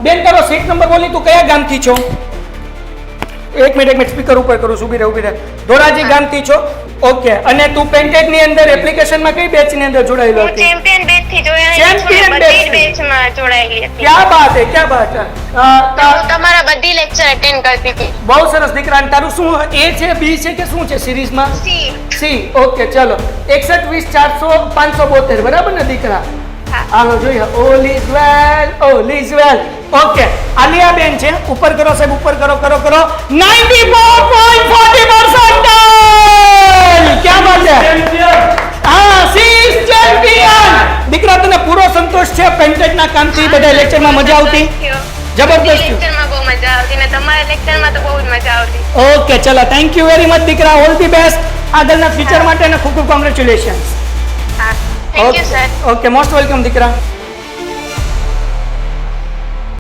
બેન તારો seat number બોલી, તું કયા ગામથી છો? એક મિનિટ સ્પીકર ઉપર કરું છું, ઊભી રહે. ધોરાજી ગામથી છો? ઓકે. અને તું પેન્ટેડ ની અંદર એપ્લિકેશનમાં કઈ બેચ ની અંદર જોડાયેલો હતી? ચેમ્પિયન બેચ થી જોડાયેલી ચેમ્પિયન બધી બેચ માં જોડાયેલી હતી. ક્યા બાત હે, ક્યા બાત હે. હું તમારા બધી લેક્ચર અટેન્ડ કરતી હતી. બહુ સરસ દીકરા. અને તારું શું એ છે, બી છે કે શું છે સિરીઝમાં? સી. ઓકે ચલો. 61 20 400 572 બરાબર ને દીકરા? હાલો જોઈએ. All is well, all is well. Okay. Alia બેન છે, ઉપર કરો સાહેબ, ઉપર કરો 94.40%. ક્યા બાત છે? હા, સી ઇઝ ચેમ્પિયન. દીકરા તને પૂરો સંતોષ છે પેન્ટેડ ના કામથી? બધા લેક્ચરમાં મજા આવતી? જબરદસ્ત. લેક્ચરમાં બહુ મજા આવતી ને તમારા લેક્ચરમાં તો બહુ જ મજા આવતી. ઓકે ચલો, થેન્ક યુ વેરી મચ દીકરા. ઓલ ધી બેસ્ટ આગળના ફ્યુચર માટે અને ખૂબ ખૂબ કોંગ્રેચ્યુલેશન્સ. હા, thank you sir. Okay, most welcome દીકરા.